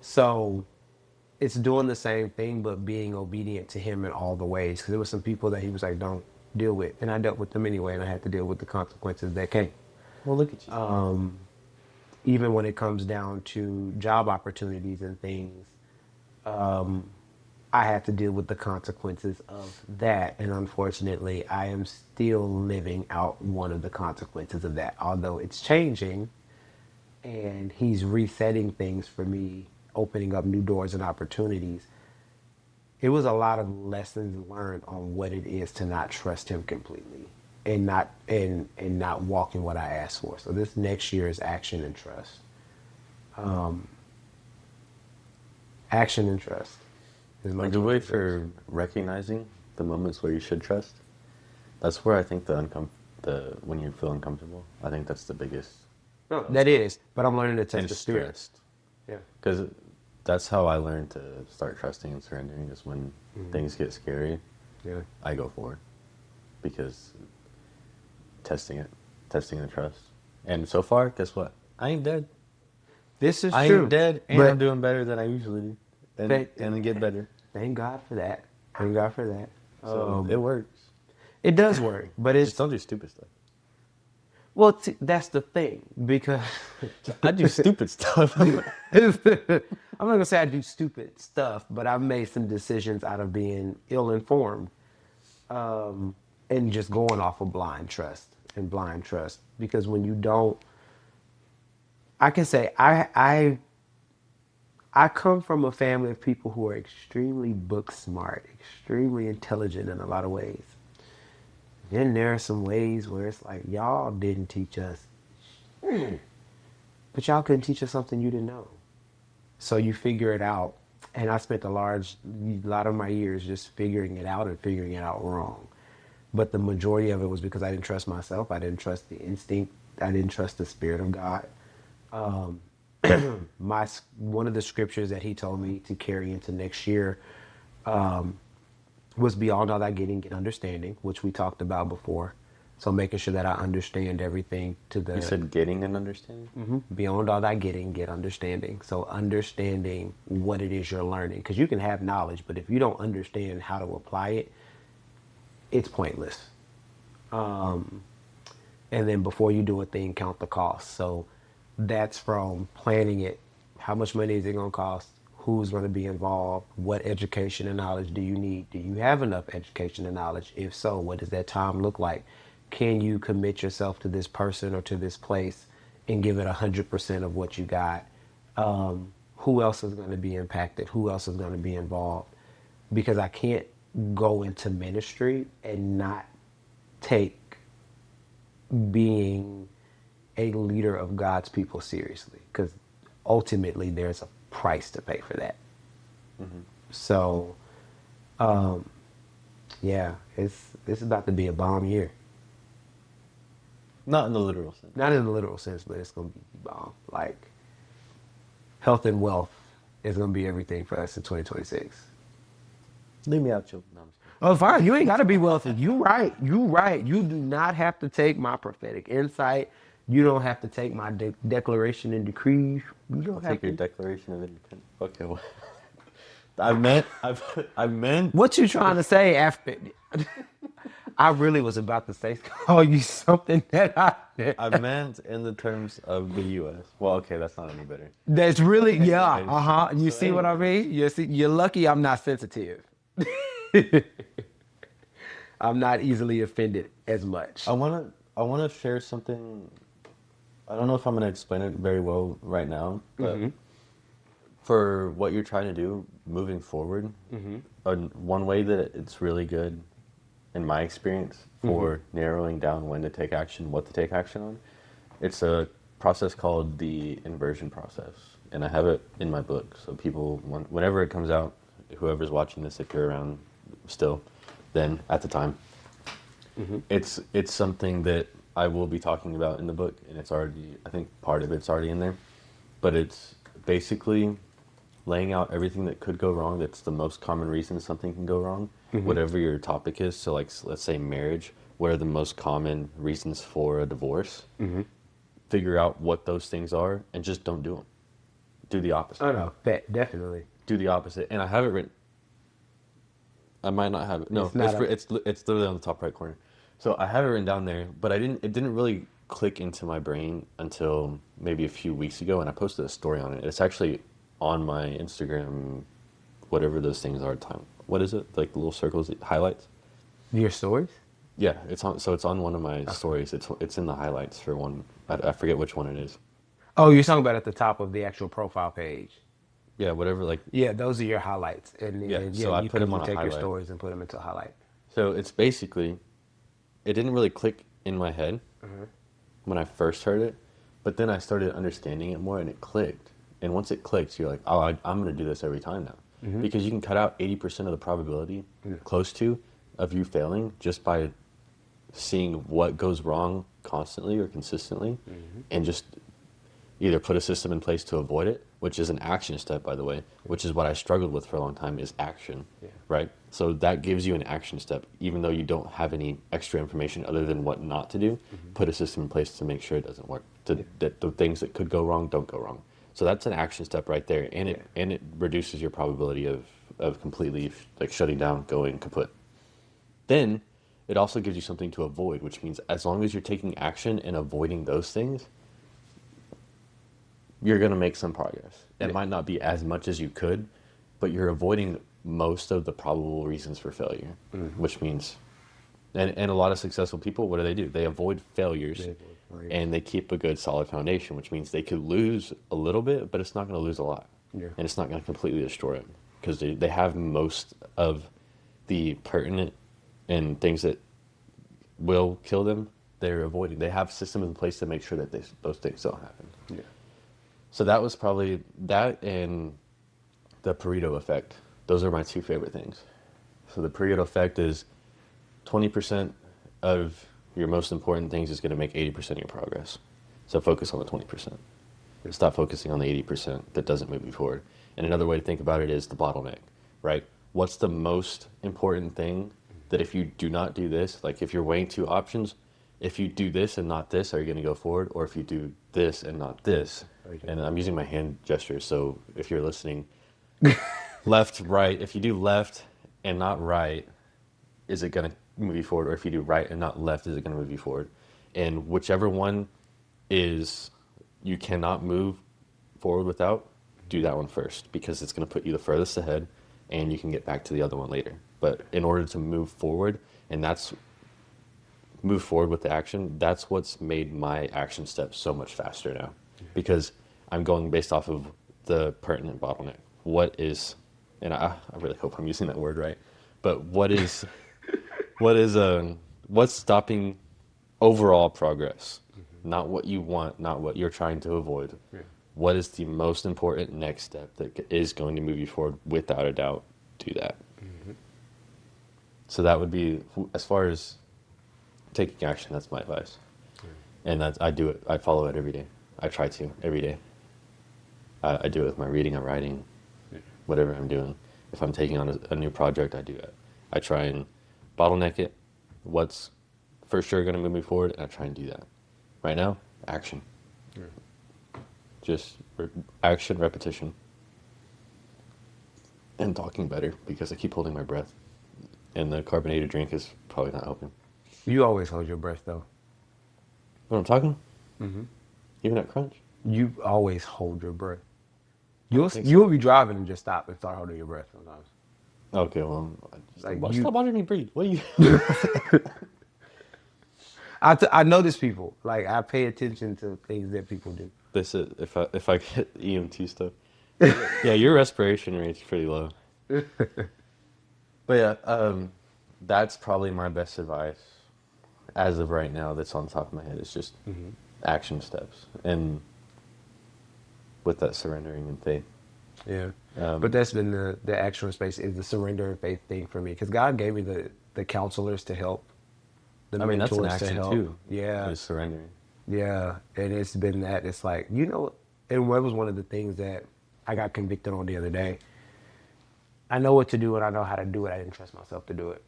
So it's doing the same thing, but being obedient to Him in all the ways. Because there were some people that He was like, don't deal with. And I dealt with them anyway, and I had to deal with the consequences that came. Well, look at you. Even when it comes down to job opportunities and things, I had to deal with the consequences of that. And unfortunately, I am still living out one of the consequences of that. Although it's changing and He's resetting things for me, opening up new doors and opportunities. It was a lot of lessons learned on what it is to not trust Him completely and not walk in what I asked for. So this next year is action and trust. Action and trust. A good way for recognizing the moments where you should trust. That's where I think the when you feel uncomfortable, I think that's the biggest. No, that is, but I'm learning to test And the spirit. stressed. Yeah. Because that's how I learned to start trusting and surrendering. Is when things get scary, Yeah. I go for it because testing the trust. And so far, guess what? I ain't dead. This is I true. ain't dead, and But I'm doing better than I usually do, and get better. thank God for that. Thank God for that. So it works. It does work, but it's Just don't do stupid stuff. well. That's the thing, because I do stupid stuff. I'm not gonna say I do stupid stuff, but I've made some decisions out of being ill-informed, and just going off of blind trust and blind trust. Because when you don't, I can say I I come from a family of people who are extremely book smart, extremely intelligent in a lot of ways. Then there are some ways where it's like y'all didn't teach us, but y'all couldn't teach us something you didn't know. So you figure it out. And I spent a lot of my years just figuring it out and figuring it out wrong. But the majority of it was because I didn't trust myself. I didn't trust the instinct. I didn't trust the spirit of God. Um, one of the scriptures that he told me to carry into next year was beyond all that getting, get understanding, which we talked about before. So making sure that I understand everything to You the said getting an understanding? beyond all that getting, get understanding. So understanding what it is you're learning, because you can have knowledge, but if you don't understand how to apply it, it's pointless. And then before you do a thing, count the cost. So that's from planning it. How much money is it going to cost? Who's going to be involved? What education and knowledge do you need? Do you have enough education and knowledge? If so, what does that time look like? Can you commit yourself to this person or to this place and give it 100% of what you got? Who else is going to be impacted? Who else is going to be involved? Because I can't go into ministry and not take being a leader of God's people seriously, because ultimately there's a price to pay for that. So, yeah, it's about to be a bomb year. Not in the literal sense. Not in the literal sense, but it's gonna be bomb. Like health and wealth is gonna be everything for us in 2026. Leave me out, Joe. No, I'm just kidding. Oh, fine. You ain't got to be wealthy. You right. You right. You do not have to take my prophetic insight. You don't have to take my declaration and decrees. You don't I'll have take your to. Declaration of Independence. Okay, well, I meant, What you trying to say after? I really was about to say call you something that I meant in the terms of the U.S. Well, okay, that's not any better. that's really yeah. Anyways, You so see what I anyways, mean? You're lucky I'm not sensitive. I'm not easily offended as much. I wanna share something. I don't know if I'm gonna explain it very well right now, but for what you're trying to do moving forward, one way that it's really good, in my experience, for narrowing down when to take action, what to take action on, it's a process called the inversion process, and I have it in my book. So people, whenever it comes out, whoever's watching this, if you're around still, then at the time, it's something that I will be talking about in the book, and it's already, I think part of it's already in there, but it's basically laying out everything that could go wrong. That's the most common reason something can go wrong, whatever your topic is. So, like, let's say marriage. What are the most common reasons for a divorce? Figure out what those things are, and just don't do them. Do the opposite. Oh no, that definitely. Do the opposite. And I have it written. I might not have it. No, It's not a. it's literally on the top right corner. So I have it written down there, but I didn't. It didn't really click into my brain until maybe a few weeks ago, and I posted a story on it. It's actually on my Instagram, whatever those things are. Time. What is it? Like the little circles, highlights. Your stories? Yeah, it's on. So it's on one of my stories. It's in the highlights for one. I forget which one it is. Oh, you're talking about at the top of the actual profile page. Yeah, whatever. Like, Yeah, those are your highlights, and yeah. then So I you put them can on a take your highlight. stories and put them into a highlight. So it's basically, it didn't really click in my head when I first heard it, but then I started understanding it more and it clicked. And once it clicks, you're like, oh, I'm going to do this every time now. Because you can cut out 80% of the probability, close to, of you failing just by seeing what goes wrong constantly or consistently and just either put a system in place to avoid it, which is an action step, by the way, which is what I struggled with for a long time, is action, right? So that gives you an action step, even though you don't have any extra information other than what not to do. Put a system in place to make sure it doesn't work, that the things that could go wrong don't go wrong. So that's an action step right there, and it reduces your probability of completely like shutting down, going kaput. Then it also gives you something to avoid, which means as long as you're taking action and avoiding those things, you're going to make some progress. It might not be as much as you could, but you're avoiding most of the probable reasons for failure, which means, and a lot of successful people, what do? They avoid failures, They avoid failures. and they keep a good solid foundation, which means they could lose a little bit, but it's not going to lose a lot. Yeah. and it's not going to completely destroy them because they have most of the pertinent and things that will kill them. They're avoiding. They have systems in place to make sure that those things don't happen. Yeah. So that was probably that and the Pareto effect. Those are my two favorite things. So the Pareto effect is 20% of your most important things is going to make 80% of your progress. So focus on the 20%. Stop focusing on the 80% that doesn't move you forward. And another way to think about it is the bottleneck, right? What's the most important thing that if you do not do this, like if you're weighing two options, if you do this and not this, are you going to go forward? Or if you do this and not this? And I'm using my hand gestures, so if you're listening, left, right, if you do left and not right, is it going to move you forward? Or if you do right and not left, is it going to move you forward? And whichever one is you cannot move forward without, do that one first because it's going to put you the furthest ahead and you can get back to the other one later. But in order to move forward, and that's move forward with the action, that's what's made my action steps so much faster now because I'm going based off of the pertinent bottleneck. What is, and I really hope I'm using that word right, but what's stopping overall progress? Not what you want, not what you're trying to avoid. Yeah. What is the most important next step that is going to move you forward without a doubt? Do that. So that would be, as far as taking action, that's my advice. And I do it. I follow it every day. I try to every day. I do it with my reading, I'm writing, whatever I'm doing. If I'm taking on a new project, I do it. I try and bottleneck it. What's for sure going to move me forward, and I try and do that. Right now, action. Yeah. Just action, repetition, and talking better because I keep holding my breath. And the carbonated drink is probably not helping. You always hold your breath though. When I'm talking, Mm-hmm. even at crunch. You always hold your breath. think so. You'll be driving and just stop and start holding your breath sometimes. Okay, well, Like stop watching me breathe. What are you? I notice people. Like I pay attention to things that people do. They said if I get EMT stuff, yeah, your respiration rate's pretty low. But yeah, that's probably my best advice as of right now. That's on top of my head. It's just action steps, and with that surrendering and faith. Yeah. Um, But that's been the actual space is the surrender and faith thing for me because God gave me the counselors to help, the I mean, that's an mentors to action help. too. Yeah. Is surrendering. Yeah, and it's been that. It's like, and what was one of the things that I got convicted on the other day. I know what to do and I know how to do it. I didn't trust myself to do it.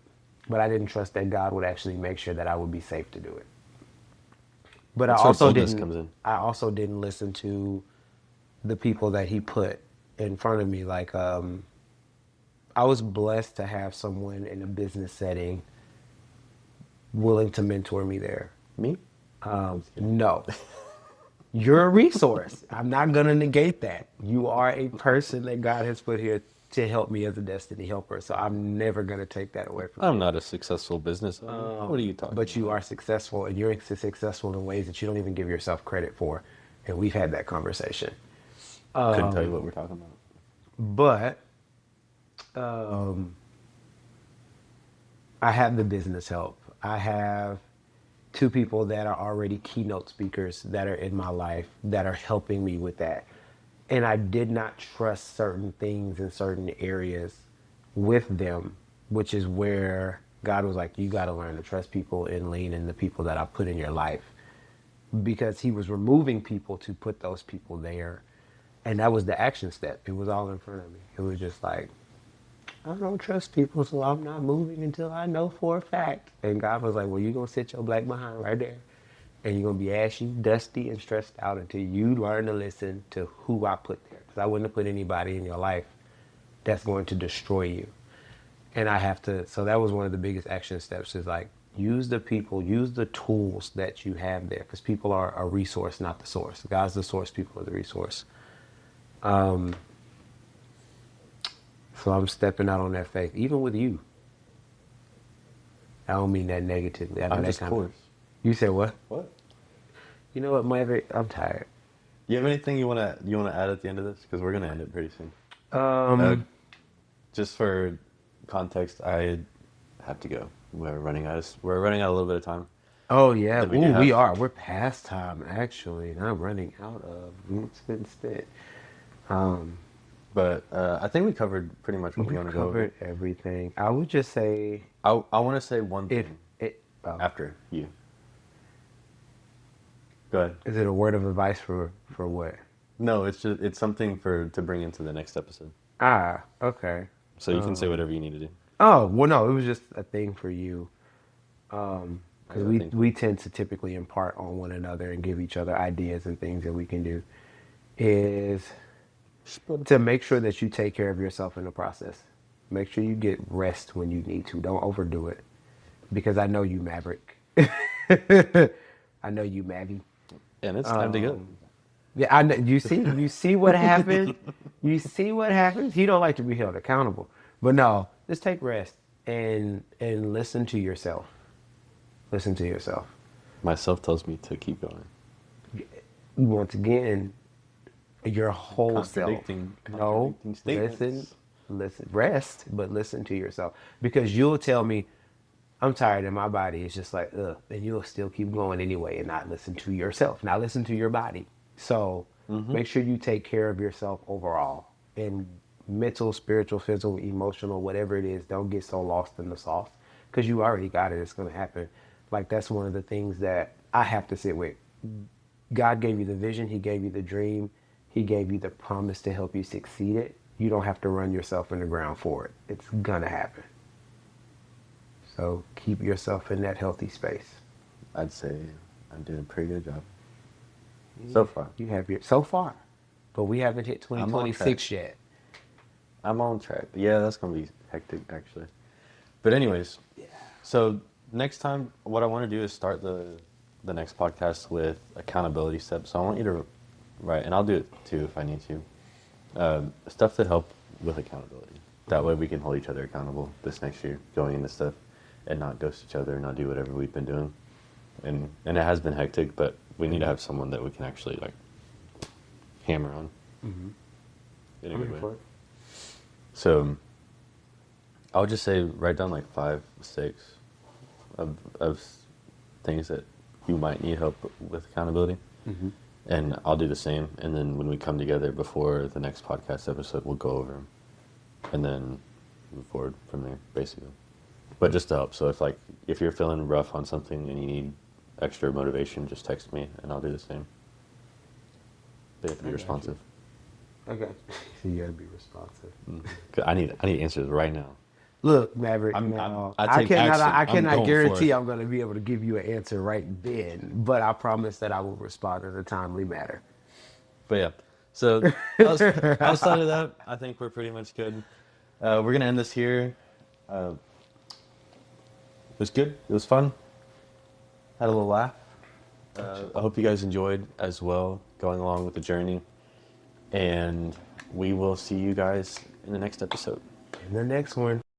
But I didn't trust that God would actually make sure that I would be safe to do it. But That's I where also boldness didn't comes in. I also didn't listen to the people that he put in front of me. Like I was blessed to have someone in a business setting willing to mentor me there. Me? No. You're a resource. I'm not going to negate that. You are a person that God has put here to help me as a destiny helper. So I'm never going to take that away from you. I'm not a successful business owner. What are you talking But you about? are successful, and you're successful in ways that you don't even give yourself credit for. And we've had that conversation. Couldn't tell you what we're talking about. But I have the business help. I have two people that are already keynote speakers that are in my life that are helping me with that. And I did not trust certain things in certain areas with them, which is where God was like, you got to learn to trust people and lean in the people that I put in your life. Because he was removing people to put those people there. And that was the action step. It was all in front of me. It was just like, I don't trust people, so I'm not moving until I know for a fact. And God was like, well, you're going to sit your black behind right there. And you're going to be ashy, dusty, and stressed out until you learn to listen to who I put there. Because I wouldn't have put anybody in your life that's going to destroy you. And I have to, so that was one of the biggest action steps is like, use the people, use the tools that you have there. Because people are a resource, not the source. God's the source, people are the resource. So I'm stepping out on that faith, even with you. I don't mean that negatively. I know I'm that just kind coarse. You said what? What? You know what, Maverick? I'm tired. You have anything you wanna add at the end of this? Because we're gonna end it pretty soon. Uh, Um. just for context, I have to go. We're running out a little bit of time. Oh yeah. Then we do Ooh, we have, are. We're past time actually, and I'm running out of spit. Um. but I think we covered pretty much what we We want to go over. covered everything. I would just say I want to say one if thing it. Oh, after you. Go ahead. is it a word of advice for what? No, it's something to bring into the next episode. Ah. Okay. So you can say whatever you need to do. Oh well, no. It was just a thing for you. I Because got a we thing for we you. tend to typically impart on one another and give each other ideas and things that we can do. Is to make sure that you take care of yourself in the process. Make sure you get rest when you need to. Don't overdo it. Because I know you, Maverick. I know you, Mavi. And it's time to go. Yeah, I know. You see what happened. You see what happens. You don't like to be held accountable, but no, just take rest and listen to yourself. Listen to yourself. Myself tells me to keep going. Once again, your whole self. No, Contradicting listen, statements. rest, but listen to yourself because you'll tell me I'm tired and my body is just like ugh, and you'll still keep going anyway and not listen to yourself, not listen to your body. So make sure you take care of yourself overall and mental, spiritual, physical, emotional, whatever it is. Don't get so lost in the sauce because you already got it. It's gonna happen. Like that's one of the things that I have to sit with. God gave you the vision, He gave you the dream, He gave you the promise to help you succeed it. You don't have to run yourself in the ground for it. It's gonna happen. So keep yourself in that healthy space. I'd say I'm doing a pretty good job so far. You have your so far, but we haven't hit I'm on track. 2026 yet. I'm on track. Yeah, that's gonna be hectic actually. But anyways, Yeah. so next time, what I want to do is start the next podcast with accountability steps. So I want you to write, and I'll do it too if I need to. Stuff that help with accountability. That way we can hold each other accountable this next year, going into stuff, and not ghost each other, and not do whatever we've been doing. And it has been hectic, but we need to have someone that we can actually like hammer on in a I'm good here way. for it. So I would just say write down like 5 mistakes of things that you might need help with accountability. And I'll do the same. And then when we come together before the next podcast episode, we'll go over them and then move forward from there, basically. But just to help. So if you're feeling rough on something and you need extra motivation, just text me and I'll do the same. They have to be I got responsive. Okay. So you gotta be responsive. 'Cause I need answers right now. Look, Maverick. I'm- no, I take cannot. action. I I'm cannot going for guarantee it. I'm going to be able to give you an answer right then, but I promise that I will respond in a timely manner. But yeah, so outside of that, I think we're pretty much good. We're gonna end this here. It was good. It was fun. Had a little laugh. I hope you guys enjoyed as well, going along with the journey. And we will see you guys in the next episode. In the next one.